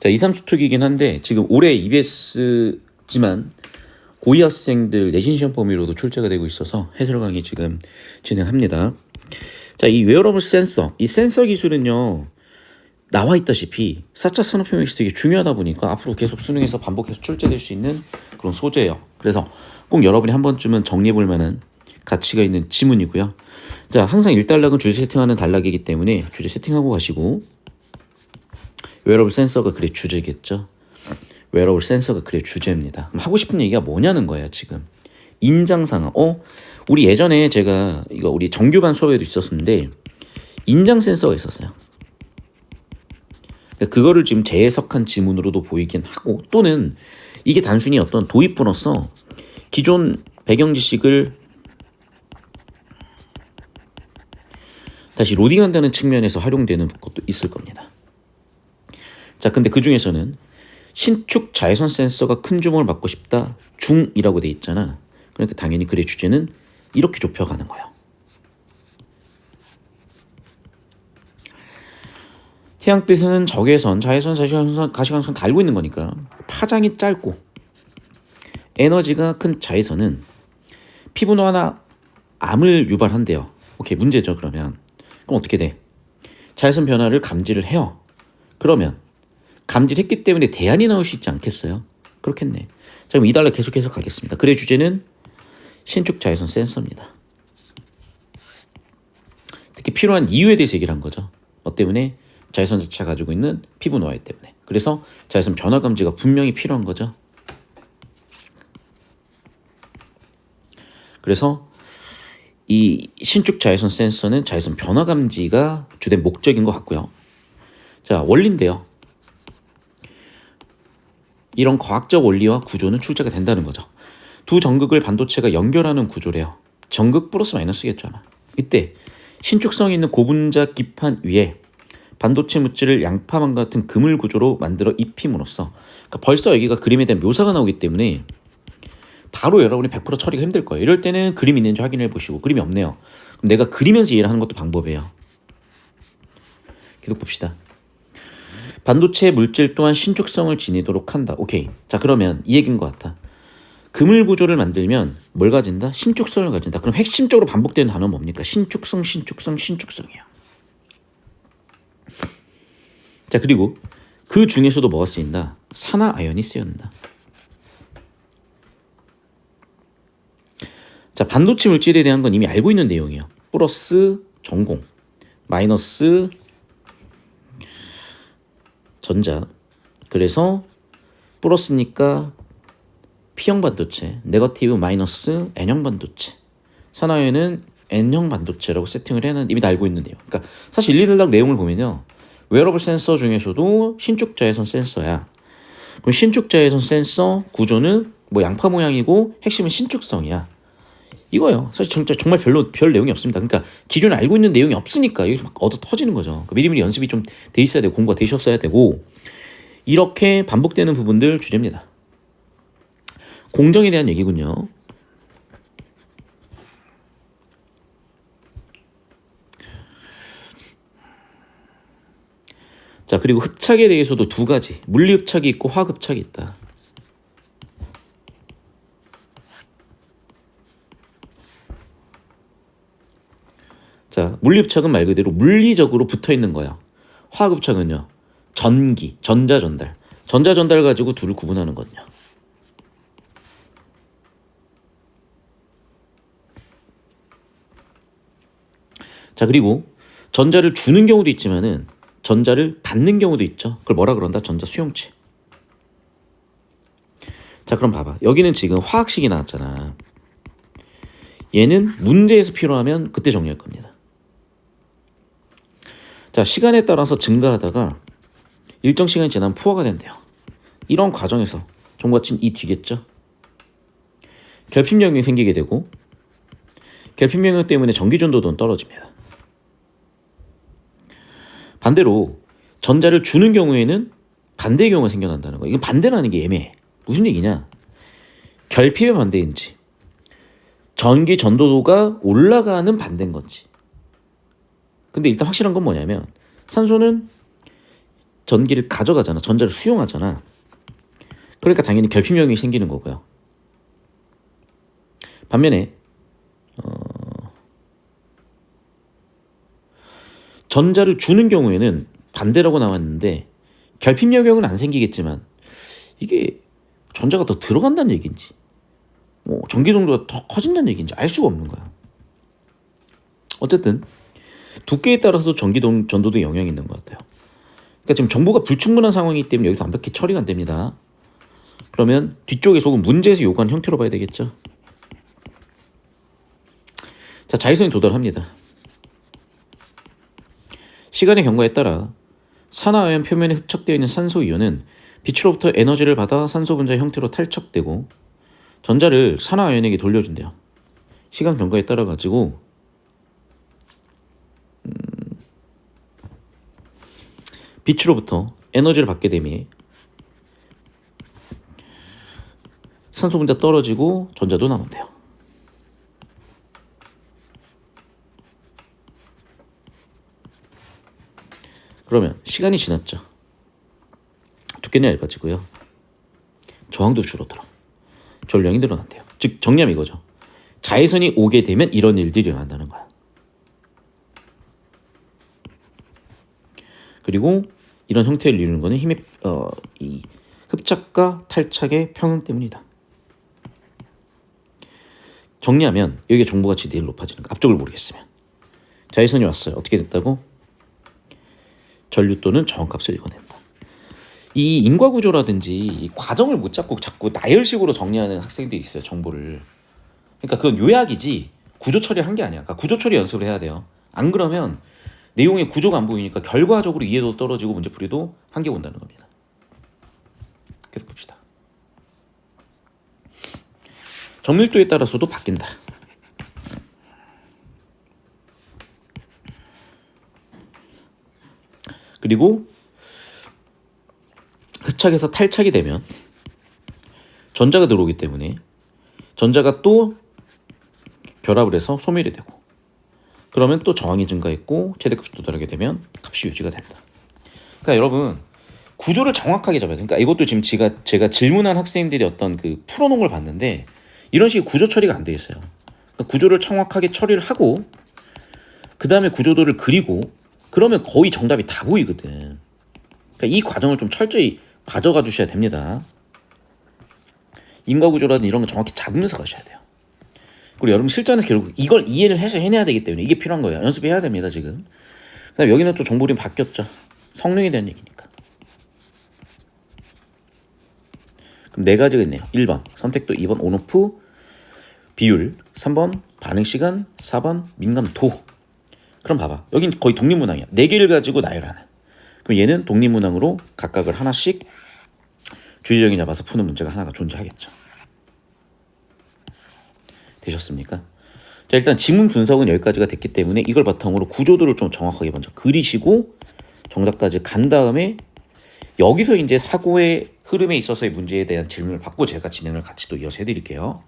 자, 2, 3수 특이긴 한데 지금 올해 EBS지만 고2 학생들 내신 시험 범위로도 출제가 되고 있어서 해설 강의 지금 진행합니다. 자, 이 웨어러블 센서, 이 센서 기술은요, 나와 있다시피 4차 산업혁명 시 되게 중요하다 보니까 앞으로 계속 수능에서 반복해서 출제될 수 있는 그런 소재예요. 그래서 꼭 여러분이 한 번쯤은 정리해 볼 만한 가치가 있는 지문이고요. 자, 항상 1단락은 주제 세팅하는 단락이기 때문에 주제 세팅하고 가시고, 웨어러블 센서가 그래 주제겠죠. 웨어러블 센서가 그래 주제입니다. 그럼 하고 싶은 얘기가 뭐냐는 거예요, 지금. 인장 상황. 우리 예전에 제가 이거 우리 정규반 수업에도 있었는데 인장 센서가 있었어요. 그거를 지금 재해석한 지문으로도 보이긴 하고, 또는 이게 단순히 어떤 도입부로서 기존 배경 지식을 다시 로딩한다는 측면에서 활용되는 것도 있을 겁니다. 자, 근데 그 중에서는 신축 자외선 센서가 큰 주목을 받고 싶다. 중이라고 돼 있잖아. 그러니까 당연히 글의 주제는 이렇게 좁혀가는 거예요. 태양빛은 적외선, 자외선, 가시광선 다 알고 있는 거니까 파장이 짧고 에너지가 큰 자외선은 피부노화나 암을 유발한대요. 오케이, 문제죠. 그럼 어떻게 돼? 자외선 변화를 감지를 해요. 그러면 감지했기 때문에 대안이 나올 수 있지 않겠어요? 그렇겠네. 자, 그럼 2달러 계속해서 가겠습니다. 글의 주제는 신축 자외선 센서입니다. 특히 필요한 이유에 대해서 얘기를 한 거죠. 뭐 때문에? 자외선 자체가 가지고 있는 피부 노화 때문에. 그래서 자외선 변화 감지가 분명히 필요한 거죠. 그래서 이 신축 자외선 센서는 자외선 변화 감지가 주된 목적인 것 같고요. 자, 원리인데요. 이런 과학적 원리와 구조는 출제가 된다는 거죠. 두 전극을 반도체가 연결하는 구조래요. 전극 플러스 마이너스겠죠, 아마. 이때 신축성이 있는 고분자 기판 위에 반도체 물질을 양파망 같은 그물 구조로 만들어 입힘으로써, 그러니까 벌써 여기가 그림에 대한 묘사가 나오기 때문에 바로 여러분이 100% 처리가 힘들 거예요. 이럴 때는 그림 있는지 확인해 보시고, 그림이 없네요. 그럼 내가 그리면서 이해를 하는 것도 방법이에요. 계속 봅시다. 반도체 물질 또한 신축성을 지니도록 한다. 오케이. 자, 그러면 이 얘기인 것 같아. 그물 구조를 만들면 뭘 가진다? 신축성을 가진다. 그럼 핵심적으로 반복되는 단어는 뭡니까? 신축성, 신축성, 신축성이에요. 자, 그리고 그 중에서도 뭐가 쓰인다? 산화아연이 쓰인다. 자, 반도체 물질에 대한 건 이미 알고 있는 내용이에요. 플러스 전공, 마이너스 전자. 그래서 플러스니까 P형 반도체, 네거티브 마이너스 N형 반도체. 산화연은 N형 반도체라고 세팅을 해놨는데 이미 다 알고 있는 내용. 그러니까 사실 1, 2단 내용을 보면요, 웨어러블 센서 중에서도 신축 자외선 센서야. 그럼 신축 자외선 센서 구조는 뭐 양파 모양이고 핵심은 신축성이야. 이거예요. 사실 진짜 정말 별 내용이 없습니다. 그러니까 기존에 알고 있는 내용이 없으니까 여기서 막 얻어 터지는 거죠. 그러니까 미리미리 연습이 좀 돼 있어야 되고 공부가 되셨어야 되고, 이렇게 반복되는 부분들 주제입니다. 공정에 대한 얘기군요. 자, 그리고 흡착에 대해서도 두 가지, 물리 흡착이 있고 화학 흡착이 있다. 자, 물리 흡착은 말 그대로 물리적으로 붙어 있는 거야. 화학 흡착은요, 전기, 전자 전달. 전자 전달 가지고 둘을 구분하는 거든요. 자, 그리고 전자를 주는 경우도 있지만은 전자를 받는 경우도 있죠. 그걸 뭐라 그런다? 전자 수용체. 자, 그럼 봐봐. 여기는 지금 화학식이 나왔잖아. 얘는 문제에서 필요하면 그때 정리할 겁니다. 자, 시간에 따라서 증가하다가 일정 시간이 지나면 포화가 된대요. 이런 과정에서 종과친 이 뒤겠죠. 결핍 영역이 생기게 되고, 결핍 영역 때문에 전기 전도도는 떨어집니다. 반대로 전자를 주는 경우에는 반대의 경우가 생겨난다는 거예요. 이건 반대라는 게 애매해. 무슨 얘기냐? 결핍의 반대인지 전기 전도도가 올라가는 반대인 건지. 근데 일단 확실한 건 뭐냐면 산소는 전기를 가져가잖아. 전자를 수용하잖아. 그러니까 당연히 결핍력이 생기는 거고요. 반면에 전자를 주는 경우에는 반대라고 나왔는데 결핍력은 안 생기겠지만 이게 전자가 더 들어간다는 얘기인지 뭐 전기 정도가 더 커진다는 얘기인지 알 수가 없는 거야. 어쨌든 두께에 따라서도 전기 전도도 영향이 있는 것 같아요. 그러니까 지금 정보가 불충분한 상황이기 때문에 여기서 완벽히 처리가 안 됩니다. 그러면 뒤쪽에서 혹은 문제에서 요구한 형태로 봐야 되겠죠. 자, 자외선이 도달합니다. 시간의 경과에 따라 산화아연 표면에 흡착되어 있는 산소이온은 빛으로부터 에너지를 받아 산소 분자 형태로 탈착되고 전자를 산화아연에게 돌려준대요. 시간 경과에 따라 가지고 빛으로부터 에너지를 받게 되면 산소 분자 떨어지고 전자도 나온대요. 그러면 시간이 지났죠. 두께는 얇아지고요. 저항도 줄어들어. 전량이 늘어난대요. 즉 정리하면 이거죠. 자외선이 오게 되면 이런 일들이 일어난다는 거야. 그리고 이런 형태를 이루는 것은 힘의 이 흡착과 탈착의 평형 때문이다. 정리하면 여기에 정보가 지대로 높아지는 거. 앞쪽을 모르겠으면. 자외선이 왔어요. 어떻게 됐다고? 전류 또는 저항값을 읽어낸다. 이 인과구조라든지 이 과정을 못 잡고 자꾸 나열식으로 정리하는 학생들이 있어요. 정보를. 그러니까 그건 요약이지 구조 처리를 한 게 아니야. 그러니까 구조 처리 연습을 해야 돼요. 안 그러면 내용의 구조가 안 보이니까 결과적으로 이해도 떨어지고 문제풀이도 한계가 온다는 겁니다. 계속 봅시다. 정밀도에 따라서도 바뀐다. 그리고 흡착에서 탈착이 되면 전자가 들어오기 때문에 전자가 또 결합을 해서 소멸이 되고 그러면 또 저항이 증가했고 최대값이 도달하게 되면 값이 유지가 된다. 그러니까 여러분 구조를 정확하게 잡아야 돼. 그러니까 이것도 지금 제가 질문한 학생들이 어떤 그 풀어놓은 걸 봤는데 이런 식의 구조 처리가 안 돼 있어요. 그러니까 구조를 정확하게 처리를 하고 그 다음에 구조도를 그리고 그러면 거의 정답이 다 보이거든. 그러니까 이 과정을 좀 철저히 가져가 주셔야 됩니다. 인과구조라든 이런 거 정확히 잡으면서 가셔야 돼요. 그리고 여러분 실전에서 결국 이걸 이해를 해서 해내야 되기 때문에 이게 필요한 거예요. 연습해야 됩니다 지금. 그다음에 여기는 또 정보림이 바뀌었죠. 성능에 대한 얘기니까. 그럼 네 가지가 있네요. 1번 선택도, 2번 온오프 비율, 3번 반응시간, 4번 민감도. 그럼 봐봐. 여긴 거의 독립문항이야. 4개를 가지고 나열하는. 그럼 얘는 독립문항으로 각각을 하나씩 주의정의 잡아서 푸는 문제가 하나가 존재하겠죠. 되셨습니까? 자, 일단 지문 분석은 여기까지가 됐기 때문에 이걸 바탕으로 구조도를 좀 정확하게 먼저 그리시고 정답까지 간 다음에 여기서 이제 사고의 흐름에 있어서의 문제에 대한 질문을 받고 제가 진행을 같이 또 이어서 해드릴게요.